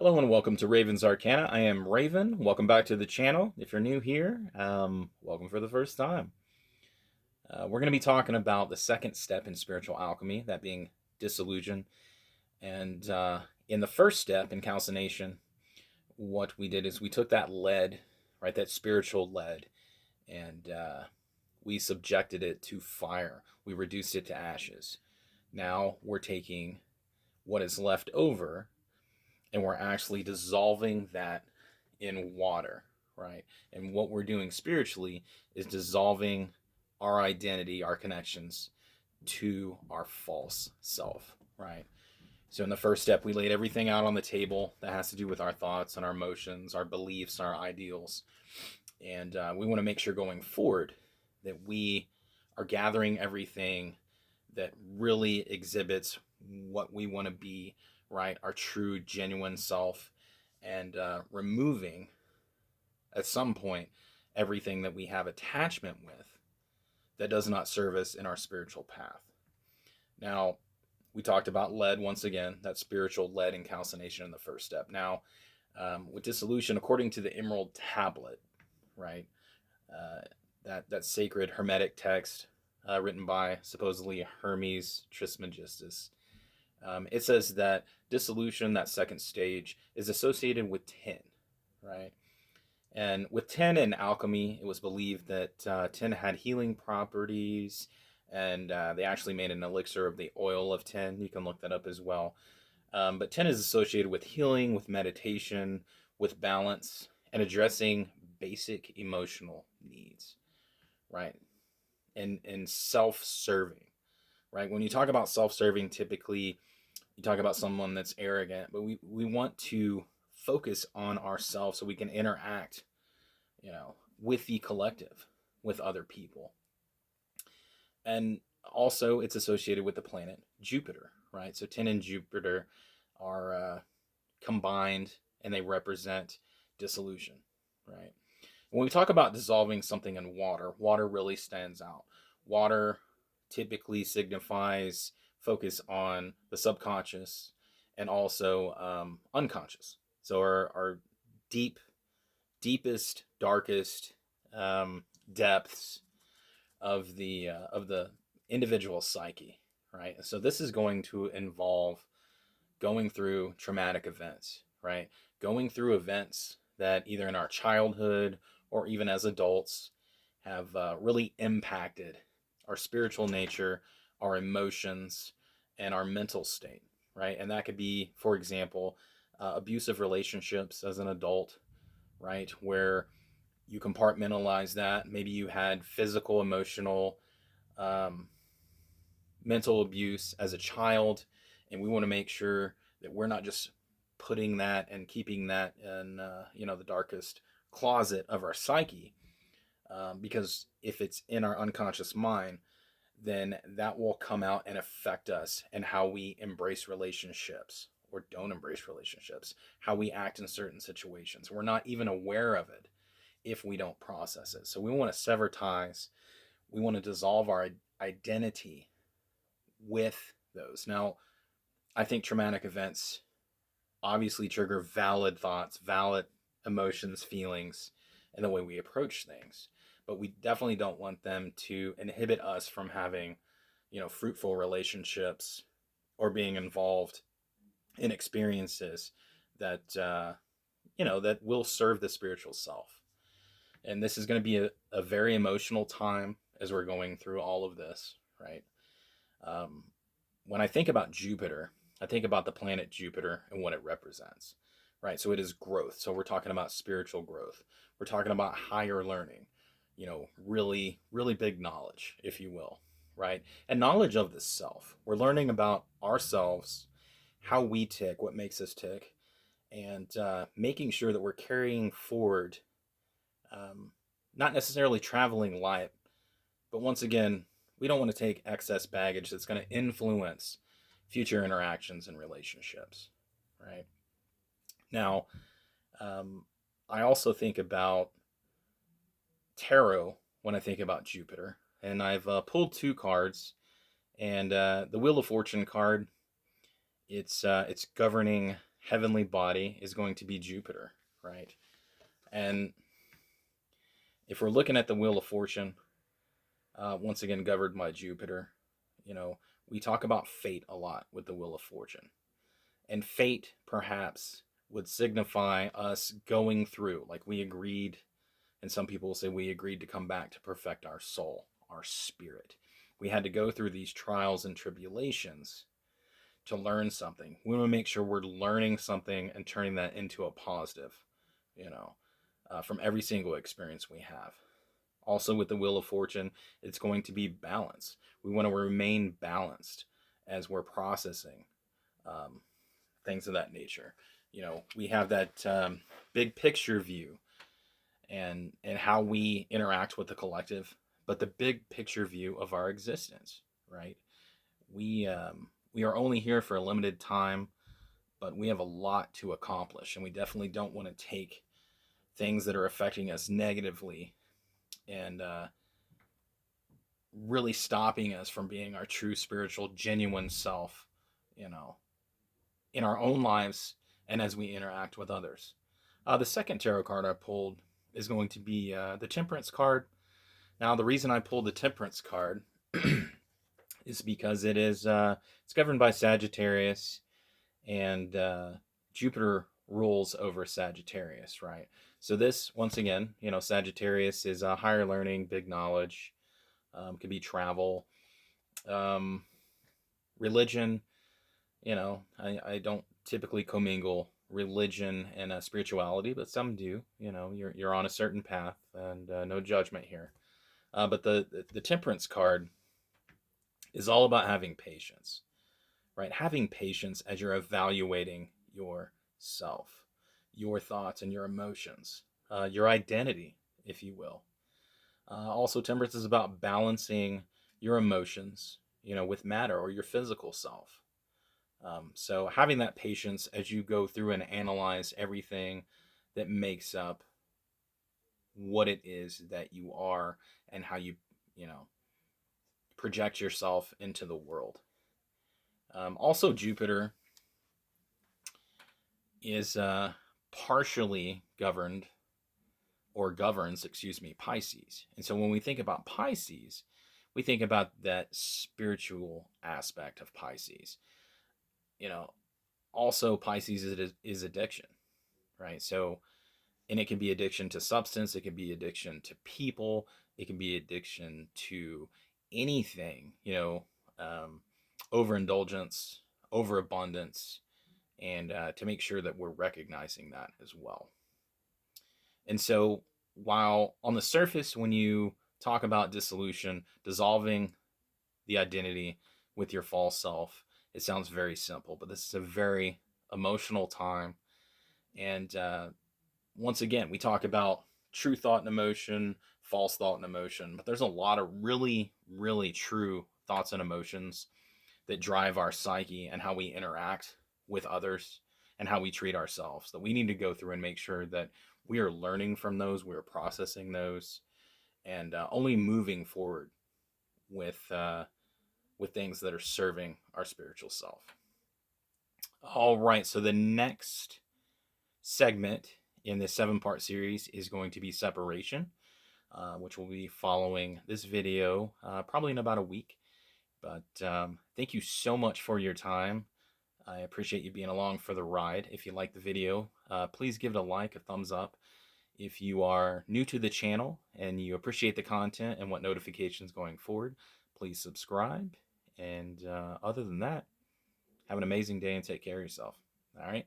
Hello and welcome to Raven's Arcana. I am Raven. Welcome back to the channel. If you're new here, welcome for the first time. We're going to be talking about the second step in spiritual alchemy, that being disillusion. And in the first step in calcination, what we did is we took that lead, right, that spiritual lead, and we subjected it to fire. We reduced it to ashes. Now we're taking what is left over and we're actually dissolving that in water, right? And what we're doing spiritually is dissolving our identity, our connections to our false self, right? So in the first step, we laid everything out on the table that has to do with our thoughts and our emotions, our beliefs, our ideals. And we want to make sure going forward that we are gathering everything that really exhibits what we want to be, right? Our true, genuine self, and removing at some point everything that we have attachment with that does not serve us in our spiritual path. Now, we talked about lead once again, that spiritual lead and calcination in the first step. Now, with dissolution, according to the Emerald Tablet, right, that sacred Hermetic text written by supposedly Hermes Trismegistus, it says that dissolution, that second stage, is associated with tin, right? And with tin in alchemy, it was believed that tin had healing properties, and they actually made an elixir of the oil of tin. You can look that up as well. But tin is associated with healing, with meditation, with balance, and addressing basic emotional needs, right? And self-serving, right? When you talk about self-serving, typically you talk about someone that's arrogant, but we want to focus on ourselves so we can interact, with the collective, with other people. And also it's associated with the planet Jupiter, right? So tin and Jupiter are combined and they represent dissolution, right? When we talk about dissolving something in water, water really stands out. Water typically signifies focus on the subconscious and also unconscious. So our deepest, darkest depths of the individual psyche, right? So this is going to involve going through traumatic events, right? Going through events that either in our childhood or even as adults have really impacted our spiritual nature, our emotions, and our mental state, right? And that could be, for example, abusive relationships as an adult, right? Where you compartmentalize that. Maybe you had physical, emotional, um, mental abuse as a child, and we want to make sure that we're not just putting that and keeping that in the darkest closet of our psyche, because if it's in our unconscious mind, then that will come out and affect us and how we embrace relationships or don't embrace relationships, how we act in certain situations. We're not even aware of it if we don't process it. So we want to sever ties. We want to dissolve our identity with those. Now, I think traumatic events obviously trigger valid thoughts, valid emotions, feelings, and the way we approach things. But we definitely don't want them to inhibit us from having, fruitful relationships or being involved in experiences that, that will serve the spiritual self. And this is going to be a very emotional time as we're going through all of this, right? Um, when I think about Jupiter, I think about the planet Jupiter and what it represents, right? So it is growth. So we're talking about spiritual growth. We're talking about higher learning, really, really big knowledge, if you will, right? And knowledge of the self. We're learning about ourselves, how we tick, what makes us tick, and making sure that we're carrying forward, not necessarily traveling light, but once again, we don't want to take excess baggage that's going to influence future interactions and relationships, right? Now, I also think about tarot when I think about Jupiter, and I've pulled two cards, and the Wheel of Fortune card, it's governing heavenly body is going to be Jupiter, right? And if we're looking at the Wheel of Fortune, once again governed by Jupiter, you know, we talk about fate a lot with the Wheel of Fortune. And fate, perhaps, would signify us going through, like we agreed, and some people will say we agreed to come back to perfect our soul, our spirit. We had to go through these trials and tribulations to learn something. We want to make sure we're learning something and turning that into a positive, you know, from every single experience we have. Also, with the Wheel of Fortune, it's going to be balance. We want to remain balanced as we're processing things of that nature. You know, we have that big picture view and how we interact with the collective, but the big picture view of our existence, right? We are only here for a limited time, but we have a lot to accomplish, and we definitely don't want to take things that are affecting us negatively and really stopping us from being our true spiritual, genuine self, you know, in our own lives and as we interact with others. The second tarot card I pulled is going to be the Temperance card. Now, the reason I pulled the Temperance card is because it's governed by Sagittarius, and Jupiter rules over Sagittarius, right? So this, once again, you know, Sagittarius is higher learning, big knowledge, could be travel, religion. You know, I don't typically commingle religion and spirituality, but some do. You know, you're on a certain path, and no judgment here. But the Temperance card is all about having patience, right? Having patience as you're evaluating yourself, your thoughts and your emotions, your identity, if you will. Also, Temperance is about balancing your emotions, you know, with matter or your physical self. So having that patience as you go through and analyze everything that makes up what it is that you are and how you know, project yourself into the world. Also, Jupiter is partially governed or governs, excuse me, Pisces. And so when we think about Pisces, we think about that spiritual aspect of Pisces. You know, also Pisces is addiction, right? So, and it can be addiction to substance, it can be addiction to people, it can be addiction to anything, you know, overindulgence, overabundance, and to make sure that we're recognizing that as well. And so, while on the surface, when you talk about dissolution, dissolving the identity with your false self, it sounds very simple, but this is a very emotional time. And once again, we talk about true thought and emotion, false thought and emotion, but there's a lot of really, really true thoughts and emotions that drive our psyche and how we interact with others and how we treat ourselves, that we need to go through and make sure that we are learning from those, we're processing those, and only moving forward with things that are serving our spiritual self. All right, so the next segment in this 7-part series is going to be separation, which will be following this video probably in about a week. But thank you so much for your time. I appreciate you being along for the ride. If you like the video, please give it a like, a thumbs up. If you are new to the channel and you appreciate the content and want notifications going forward, please subscribe. And other than that, have an amazing day and take care of yourself. All right.